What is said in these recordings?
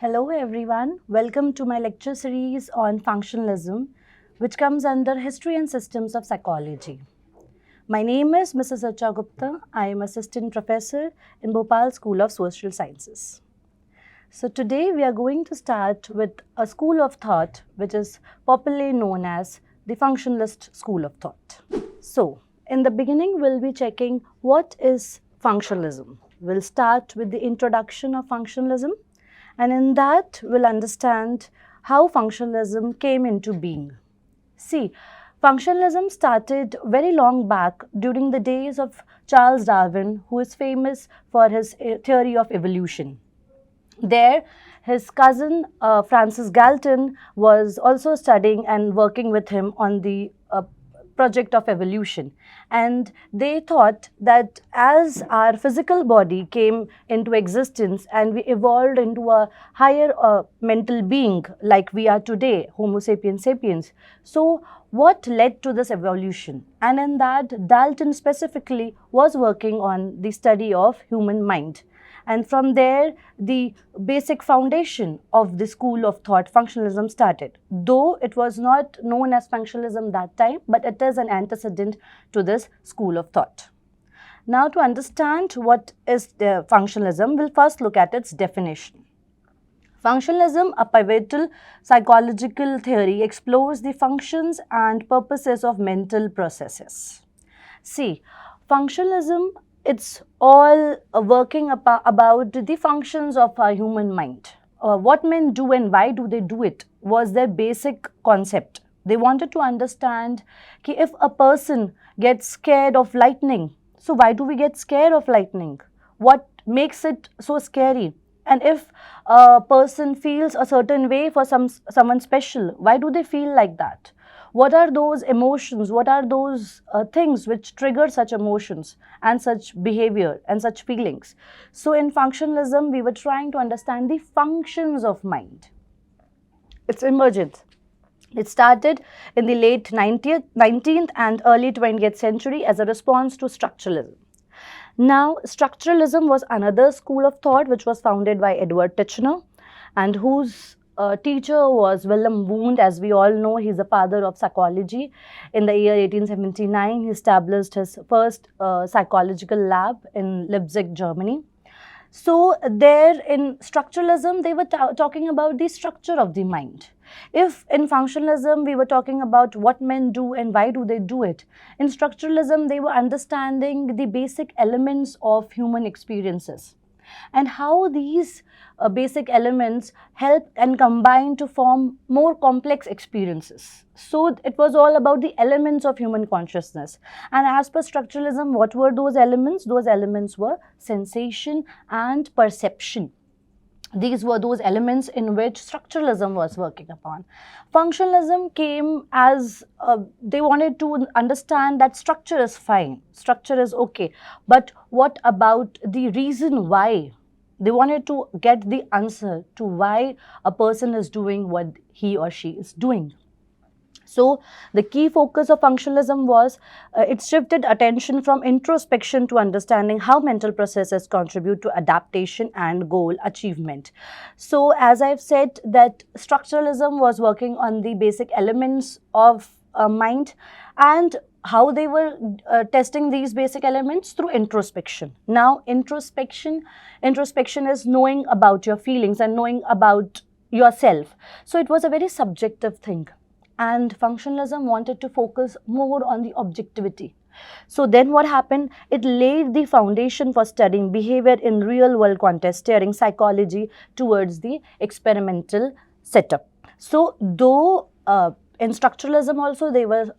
Hello everyone, welcome to my lecture series on functionalism, which comes under History and Systems of Psychology. My name is Mrs. Archa Gupta. I am Assistant Professor in BHOPAL School of Social Sciences. So today we are going to start with a school of thought which is popularly known as the Functionalist School of Thought. So in the beginning we'll be checking what is functionalism. We'll start with the introduction of functionalism, and in that we'll understand how functionalism came into being. See, functionalism started very long back during the days of Charles Darwin, who is famous for his theory of evolution. There, his cousin Francis Galton was also studying and working with him on the project of evolution, and they thought that as our physical body came into existence and we evolved into a higher mental being like we are today, Homo sapiens sapiens, so what led to this evolution? And in that, Dalton specifically was working on the study of human mind. And from there, the basic foundation of the school of thought, functionalism, started. Though it was not known as functionalism that time, but it is an antecedent to this school of thought. Now, to understand what is the functionalism, we'll first look at its definition. Functionalism, a pivotal psychological theory, explores the functions and purposes of mental processes. See, functionalism, it's all working about the functions of our human mind. What men do and why do they do it was their basic concept. They wanted to understand that if a person gets scared of lightning, so why do we get scared of lightning? What makes it so scary? And if a person feels a certain way for someone special, why do they feel like that? What are those emotions? What are those things which trigger such emotions and such behavior and such feelings? So in functionalism, we were trying to understand the functions of mind. Its emergence. It started in the late 19th and early 20th century as a response to structuralism. Now, structuralism was another school of thought which was founded by Edward Titchener, and whose teacher was Wilhelm Wundt. As we all know, he's the father of psychology. In the year 1879, he established his first psychological lab in Leipzig, Germany. So there in structuralism, they were talking about the structure of the mind. If in functionalism, we were talking about what men do and why do they do it, in structuralism, they were understanding the basic elements of human experiences and how these basic elements help and combine to form more complex experiences. So it was all about the elements of human consciousness. And as per structuralism, what were those elements? Those elements were sensation and perception. These were those elements in which structuralism was working upon. Functionalism came as they wanted to understand that structure is fine, structure is okay, but what about the reason why? They wanted to get the answer to why a person is doing what he or she is doing. So the key focus of functionalism was it shifted attention from introspection to understanding how mental processes contribute to adaptation and goal achievement. So as I've said, that structuralism was working on the basic elements of mind, and how they were testing these basic elements through introspection. Now introspection is knowing about your feelings and knowing about yourself. So it was a very subjective thing. And functionalism wanted to focus more on the objectivity. So then what happened? It laid the foundation for studying behavior in real world context, steering psychology towards the experimental setup. So though in structuralism also they were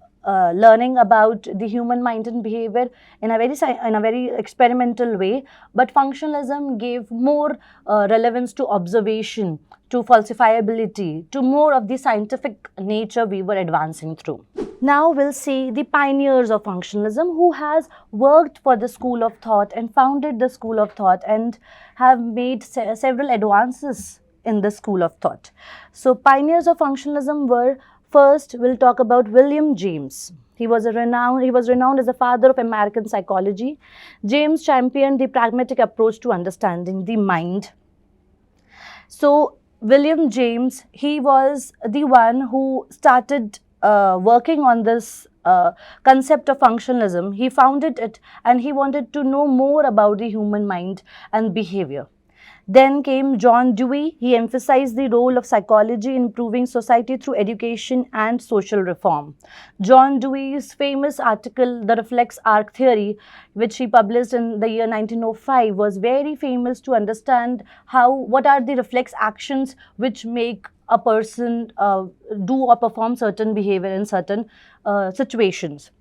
learning about the human mind and behavior in a very experimental way, but functionalism gave more relevance to observation, to falsifiability, to more of the scientific nature we were advancing through. Now we'll see the pioneers of functionalism who has worked for the school of thought and founded the school of thought and have made several advances in the school of thought. So pioneers of functionalism were, first we'll talk about William James. He was renowned as the father of American psychology. James championed the pragmatic approach to understanding the mind. So William James, he was the one who started working on this concept of functionalism. He founded it and he wanted to know more about the human mind and behavior. Then came John Dewey. He emphasized the role of psychology in improving society through education and social reform. John Dewey's famous article, The Reflex Arc Theory, which he published in the year 1905, was very famous to understand what are the reflex actions which make a person do or perform certain behavior in certain situations.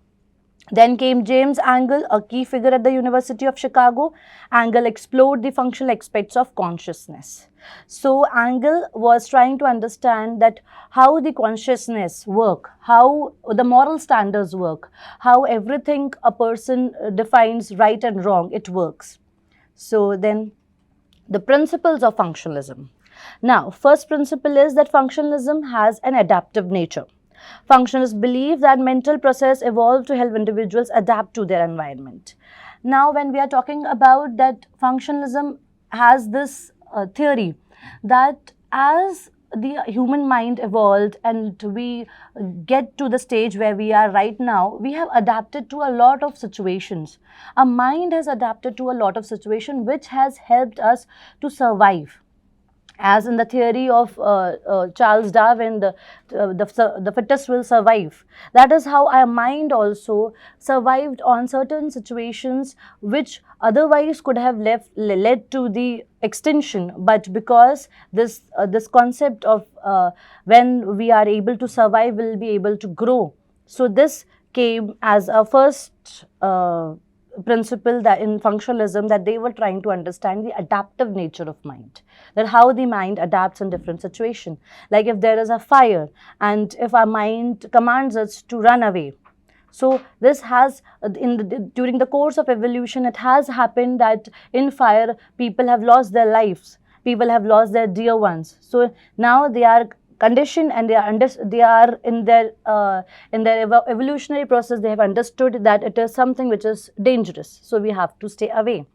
Then came James Angle, a key figure at the University of Chicago. Angle explored the functional aspects of consciousness. So Angle was trying to understand that how the consciousness work, how the moral standards work, how everything a person defines right and wrong, it works. So then the principles of functionalism. Now, first principle is that functionalism has an adaptive nature. Functionalists believe that mental process evolved to help individuals adapt to their environment. Now, when we are talking about that, functionalism has this theory that as the human mind evolved and we get to the stage where we are right now, we have adapted to a lot of situations. Our mind has adapted to a lot of situations which has helped us to survive. As in the theory of Charles Darwin, the fittest will survive. That is how our mind also survived on certain situations which otherwise could have led to the extinction. But because this concept of when we are able to survive, we'll be able to grow. So this came as a first principle that in functionalism, that they were trying to understand the adaptive nature of mind, that how the mind adapts in different situations. Like if there is a fire and if our mind commands us to run away. So this has, during the course of evolution, it has happened that in fire, people have lost their lives, people have lost their dear ones. So now they are conditioned and they are in their evolutionary process, they have understood that it is something which is dangerous, so we have to stay away.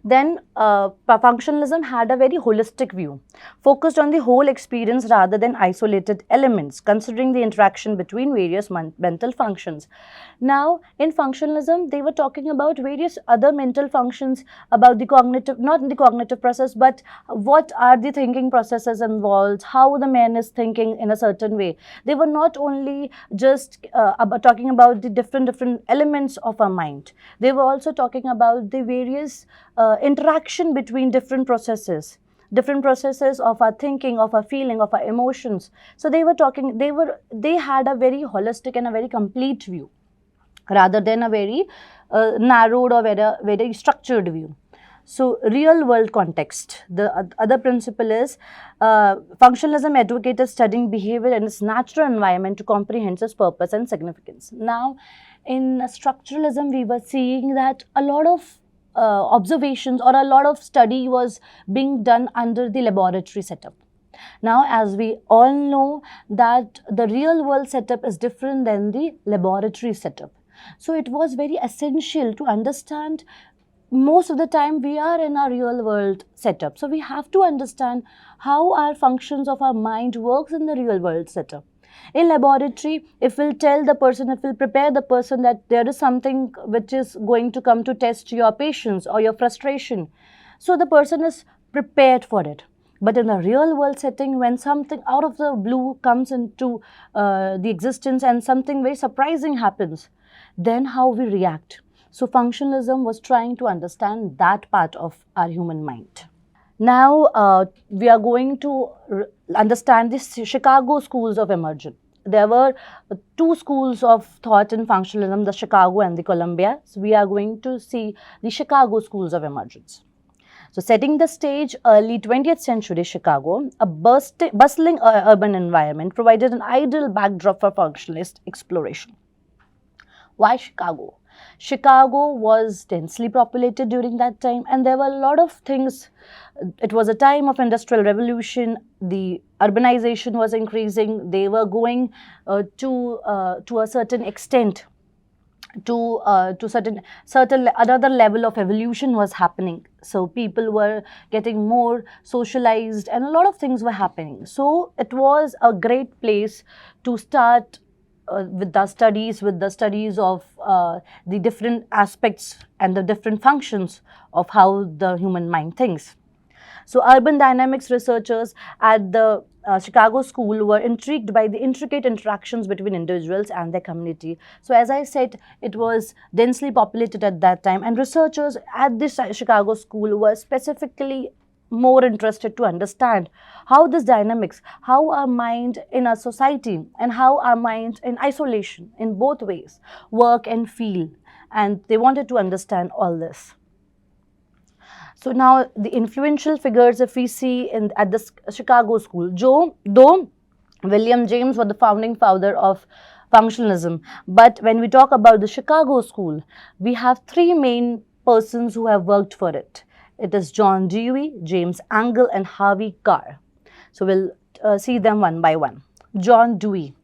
Then functionalism had a very holistic view, focused on the whole experience rather than isolated elements, considering the interaction between various mental functions. Now, in functionalism, they were talking about various other mental functions, about the cognitive, not the cognitive process, but what are the thinking processes involved, how the man is thinking in a certain way. They were not only just talking about the different elements of our mind. They were also talking about the various interaction between different processes of our thinking, of our feeling, of our emotions. So they had a very holistic and a very complete view, rather than a very narrowed or very structured view. So real world context. The other principle is functionalism advocated studying behavior in its natural environment to comprehend its purpose and significance. Now, in structuralism, we were seeing that a lot of observations or a lot of study was being done under the laboratory setup. Now, as we all know that the real world setup is different than the laboratory setup. So it was very essential to understand. Most of the time we are in our real world setup. So we have to understand how our functions of our mind works in the real world setup. In laboratory, it will tell the person, it will prepare the person that there is something which is going to come to test your patience or your frustration. So the person is prepared for it. But in a real world setting, when something out of the blue comes into the existence and something very surprising happens, then how we react. So functionalism was trying to understand that part of our human mind. Now, we are going to understand the Chicago schools of emergence. There were two schools of thought in functionalism, the Chicago and the Columbia. So we are going to see the Chicago schools of emergence. So setting the stage, early 20th century Chicago, a bustling urban environment provided an ideal backdrop for functionalist exploration. Why Chicago? Chicago was densely populated during that time, and there were a lot of things. It was a time of industrial revolution. The urbanization was increasing. They were going to a certain extent. to certain another level of evolution was happening. So people were getting more socialized and a lot of things were happening. So it was a great place to start with the studies of the different aspects and the different functions of how the human mind thinks. So, urban dynamics researchers at the Chicago School were intrigued by the intricate interactions between individuals and their community. So, as I said, it was densely populated at that time, and researchers at this Chicago School were specifically more interested to understand how this dynamics, how our mind in a society and how our mind in isolation, in both ways, work and feel. And they wanted to understand all this. So now the influential figures, if we see at the Chicago School, though William James was the founding father of functionalism, but when we talk about the Chicago School, we have three main persons who have worked for it. It is John Dewey, James Angle, and Harvey Carr. So we'll see them one by one. John Dewey.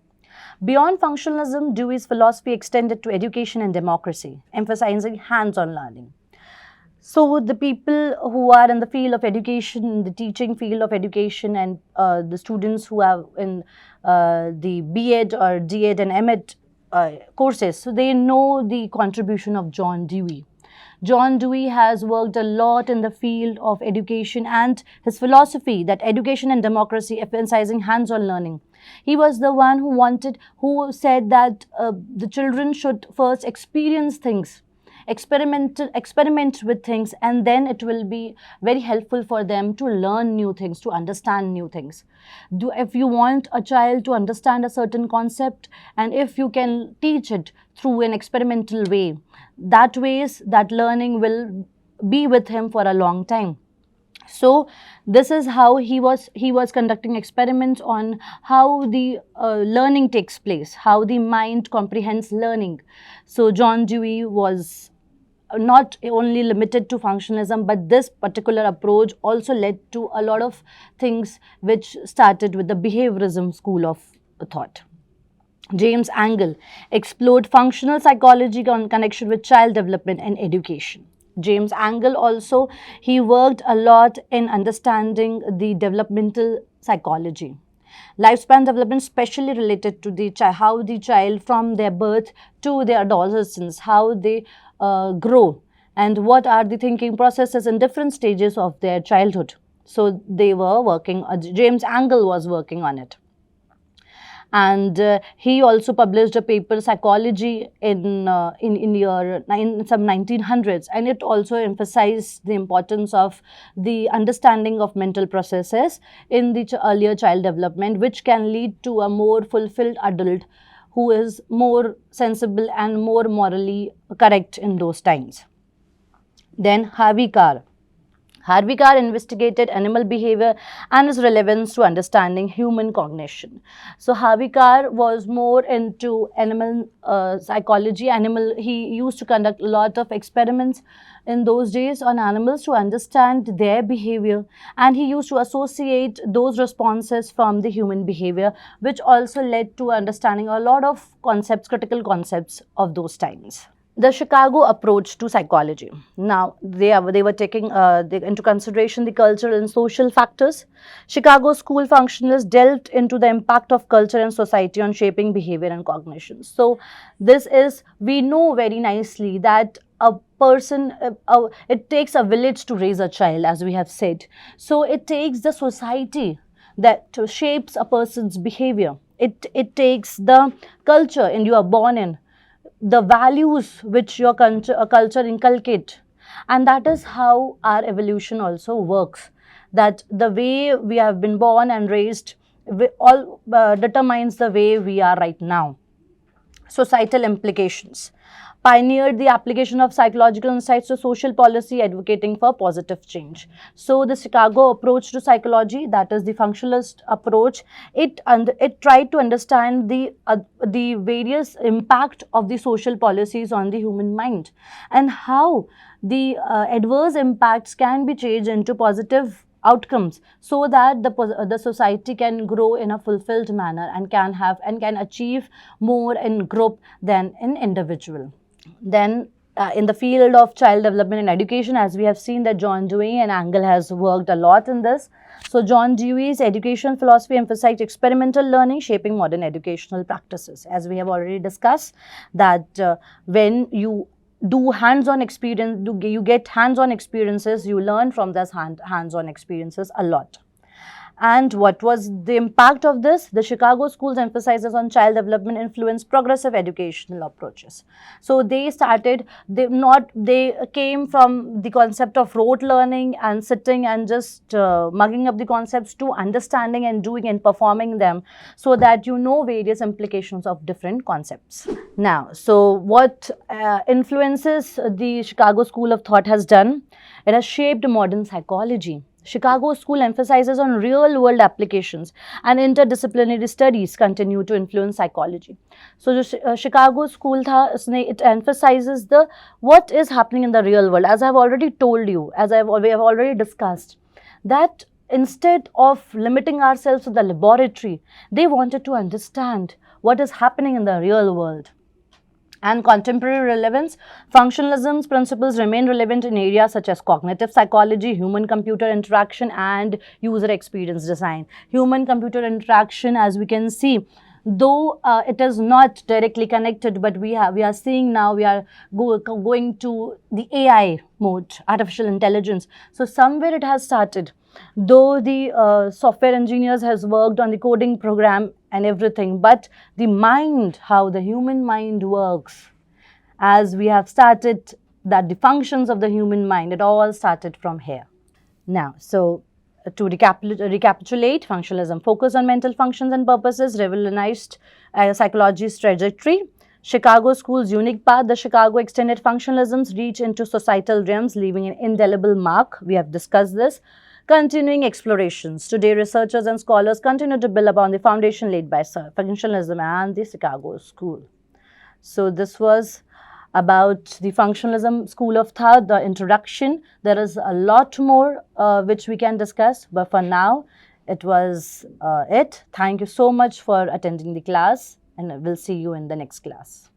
Beyond functionalism, Dewey's philosophy extended to education and democracy, emphasizing hands-on learning. So the people who are in the field of education, the teaching field of education, and the students who are in the B.Ed or D.Ed and M.Ed courses, so they know the contribution of John Dewey. John Dewey has worked a lot in the field of education, and his philosophy that education and democracy, emphasizing hands-on learning. He was the one who said that the children should first experience things, experiment with things, and then it will be very helpful for them to learn new things, to understand new things. If you want a child to understand a certain concept, and if you can teach it through an experimental way, that learning will be with him for a long time. So this is how he was conducting experiments on how the learning takes place, how the mind comprehends learning. So John Dewey was not only limited to functionalism, but this particular approach also led to a lot of things which started with the behaviorism school of thought. James Angle explored functional psychology in connection with child development and education. James Angle also, he worked a lot in understanding the developmental psychology. Lifespan development specially related to how the child from their birth to their adolescence, how they grow and what are the thinking processes in different stages of their childhood. So they were working, James Angle was working on it. And he also published a paper, Psychology, in some 1900s, and it also emphasized the importance of the understanding of mental processes in the earlier child development, which can lead to a more fulfilled adult who is more sensible and more morally correct in those times. Then Harvey Carr. Harvey Carr investigated animal behavior and its relevance to understanding human cognition. So Harvey Carr was more into animal psychology. He used to conduct a lot of experiments in those days on animals to understand their behavior, and he used to associate those responses from the human behavior, which also led to understanding a lot of concepts, critical concepts of those times. The Chicago approach to psychology. Now, they were taking into consideration the cultural and social factors. Chicago School functionalists delved into the impact of culture and society on shaping behavior and cognition. So, we know very nicely that a person, it takes a village to raise a child, as we have said. So, it takes the society that shapes a person's behavior. It takes the culture you are born in, the values which your culture inculcate, and that is how our evolution also works, that the way we have been born and raised all determines the way we are right now. Societal implications. Pioneered the application of psychological insights to social policy, advocating for positive change. So the Chicago approach to psychology, that is the functionalist approach, it tried to understand the various impact of the social policies on the human mind, and how the adverse impacts can be changed into positive outcomes, so that the society can grow in a fulfilled manner and can achieve more in group than in individual. Then in the field of child development and education, as we have seen that John Dewey and Angle has worked a lot in this. So John Dewey's educational philosophy emphasized experimental learning shaping modern educational practices. As we have already discussed that when you do hands-on experience, you get hands-on experiences, you learn from those hands-on experiences a lot. And what was the impact of this? The Chicago schools emphasizes on child development influenced progressive educational approaches. So they came from the concept of rote learning and sitting and just mugging up the concepts to understanding and doing and performing them, so that you know various implications of different concepts. Now, so what influences the Chicago School of Thought has done? It has shaped modern psychology. Chicago School emphasizes on real-world applications, and interdisciplinary studies continue to influence psychology. So the Chicago School it emphasizes the what is happening in the real world. As I have already told you, we have already discussed, that instead of limiting ourselves to the laboratory, they wanted to understand what is happening in the real world. And contemporary relevance, functionalism's principles remain relevant in areas such as cognitive psychology, human-computer interaction, and user experience design. Human-computer interaction, as we can see, though it is not directly connected, but we are seeing now we are going to the AI mode, artificial intelligence. So somewhere it has started. Though the software engineers has worked on the coding program and everything, but the mind, how the human mind works, as we have started that the functions of the human mind, it all started from here. Now, so to recapitulate, functionalism focus on mental functions and purposes, revolutionized psychology's trajectory. Chicago School's unique path, the Chicago extended functionalisms reach into societal realms, leaving an indelible mark. We have discussed this. Continuing explorations. Today, researchers and scholars continue to build upon the foundation laid by functionalism and the Chicago School. So this was about the Functionalism School of Thought, the introduction. There is a lot more which we can discuss, but for now, it was it. Thank you so much for attending the class, and we'll see you in the next class.